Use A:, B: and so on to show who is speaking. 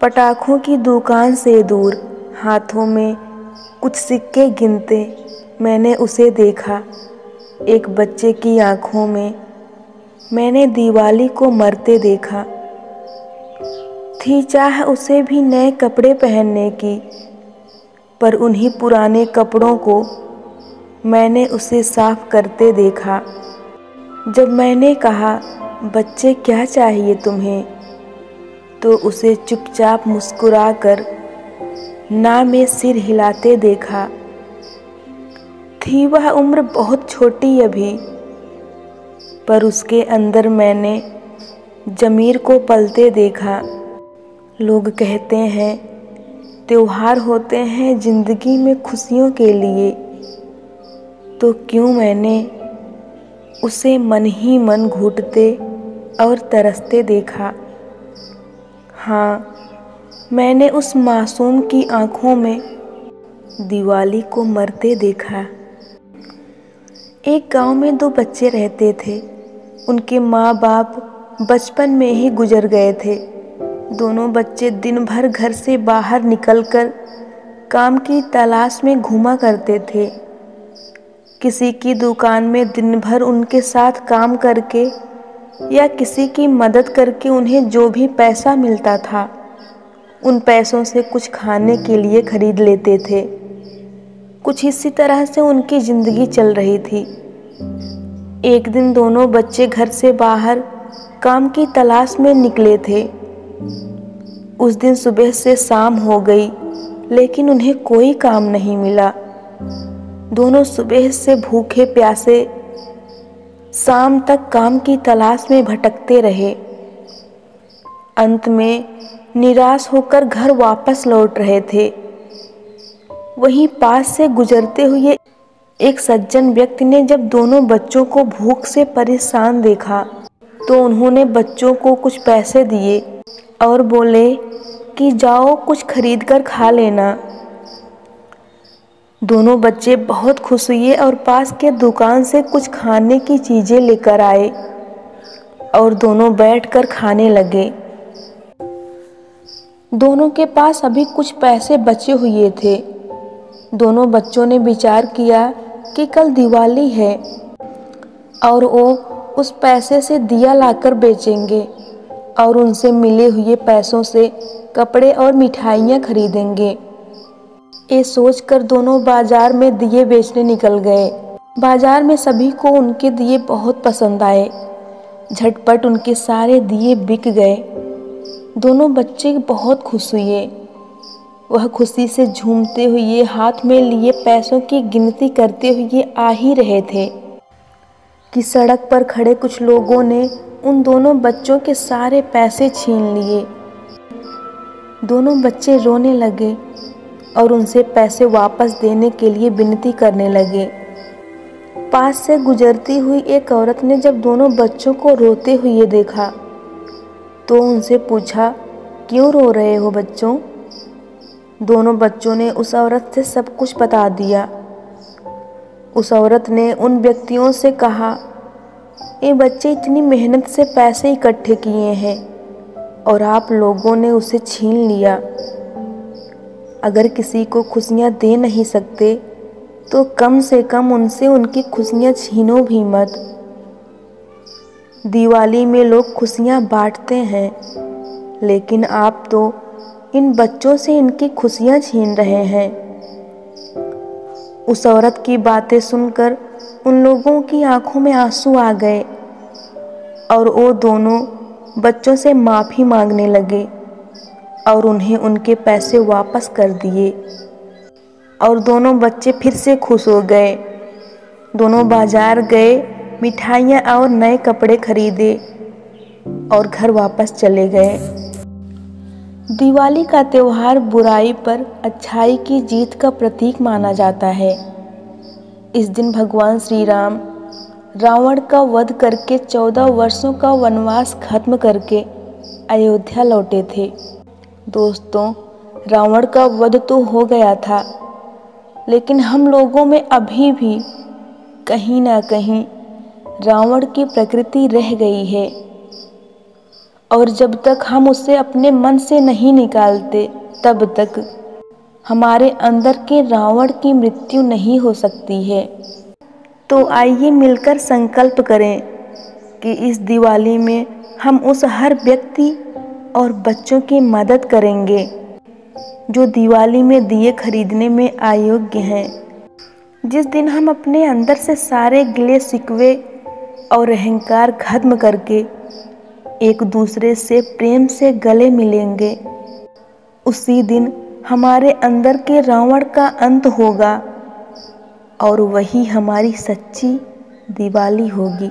A: पटाखों की दुकान से दूर हाथों में कुछ सिक्के गिनते मैंने उसे देखा। एक बच्चे की आंखों में मैंने दिवाली को मरते देखा। थी चाह उसे भी नए कपड़े पहनने की, पर उन्हीं पुराने कपड़ों को मैंने उसे साफ करते देखा। जब मैंने कहा, बच्चे क्या चाहिए तुम्हें, तो उसे चुपचाप मुस्कुराकर ना में सिर हिलाते देखा। थी वह उम्र बहुत छोटी अभी, पर उसके अंदर मैंने ज़मीर को पलते देखा। लोग कहते हैं त्योहार होते हैं ज़िंदगी में खुशियों के लिए, तो क्यों मैंने उसे मन ही मन घुटते और तरसते देखा। हाँ, मैंने उस मासूम की आंखों में दिवाली को मरते देखा। एक गांव में 2 बच्चे रहते थे। उनके माँ बाप बचपन में ही गुजर गए थे। दोनों बच्चे दिन भर घर से बाहर निकलकर काम की तलाश में घूमा करते थे। किसी की दुकान में दिन भर उनके साथ काम करके या किसी की मदद करके उन्हें जो भी पैसा मिलता था, उन पैसों से कुछ खाने के लिए खरीद लेते थे। कुछ इसी तरह से उनकी ज़िंदगी चल रही थी। एक दिन दोनों बच्चे घर से बाहर काम की तलाश में निकले थे। उस दिन सुबह से शाम हो गई, लेकिन उन्हें कोई काम नहीं मिला। दोनों सुबह से भूखे प्यासे शाम तक काम की तलाश में भटकते रहे। अंत में निराश होकर घर वापस लौट रहे थे। वहीं पास से गुजरते हुए एक सज्जन व्यक्ति ने जब दोनों बच्चों को भूख से परेशान देखा, तो उन्होंने बच्चों को कुछ पैसे दिए और बोले कि जाओ कुछ खरीद कर खा लेना। दोनों बच्चे बहुत खुश हुए और पास के दुकान से कुछ खाने की चीज़ें लेकर आए और दोनों बैठकर खाने लगे। दोनों के पास अभी कुछ पैसे बचे हुए थे। दोनों बच्चों ने विचार किया कि कल दिवाली है और वो उस पैसे से दिया लाकर बेचेंगे और उनसे मिले हुए पैसों से कपड़े और मिठाइयाँ खरीदेंगे। ये सोचकर दोनों बाजार में दिए बेचने निकल गए। बाजार में सभी को उनके दिए बहुत पसंद आए। झटपट उनके सारे दिए बिक गए। दोनों बच्चे बहुत खुश हुए। वह खुशी से झूमते हुए हाथ में लिए पैसों की गिनती करते हुए आ ही रहे थे कि सड़क पर खड़े कुछ लोगों ने उन दोनों बच्चों के सारे पैसे छीन लिए। दोनों बच्चे रोने लगे और उनसे पैसे वापस देने के लिए विनती करने लगे। पास से गुजरती हुई एक औरत ने जब दोनों बच्चों को रोते हुए देखा, तो उनसे पूछा, क्यों रो रहे हो बच्चों? दोनों बच्चों ने उस औरत से सब कुछ बता दिया। उस औरत ने उन व्यक्तियों से कहा, ये बच्चे इतनी मेहनत से पैसे इकट्ठे किए हैं और आप लोगों ने उसे छीन लिया। अगर किसी को खुशियाँ दे नहीं सकते, तो कम से कम उनसे उनकी खुशियाँ छीनो भी मत। दिवाली में लोग खुशियाँ बांटते हैं, लेकिन आप तो इन बच्चों से इनकी खुशियाँ छीन रहे हैं। उस औरत की बातें सुनकर उन लोगों की आंखों में आंसू आ गए और वो दोनों बच्चों से माफ़ी मांगने लगे और उन्हें उनके पैसे वापस कर दिए और दोनों बच्चे फिर से खुश हो गए। दोनों बाजार गए, मिठाइयाँ और नए कपड़े खरीदे और घर वापस चले गए। दिवाली का त्यौहार बुराई पर अच्छाई की जीत का प्रतीक माना जाता है। इस दिन भगवान श्री राम रावण का वध करके 14 वर्षों का वनवास खत्म करके अयोध्या लौटे थे। दोस्तों, रावण का वध तो हो गया था, लेकिन हम लोगों में अभी भी कहीं ना कहीं रावण की प्रकृति रह गई है और जब तक हम उसे अपने मन से नहीं निकालते तब तक हमारे अंदर के रावण की मृत्यु नहीं हो सकती है। तो आइए मिलकर संकल्प करें कि इस दिवाली में हम उस हर व्यक्ति और बच्चों की मदद करेंगे जो दिवाली में दिए खरीदने में अयोग्य हैं। जिस दिन हम अपने अंदर से सारे गिले शिकवे और अहंकार खत्म करके एक दूसरे से प्रेम से गले मिलेंगे, उसी दिन हमारे अंदर के रावण का अंत होगा और वही हमारी सच्ची दिवाली होगी।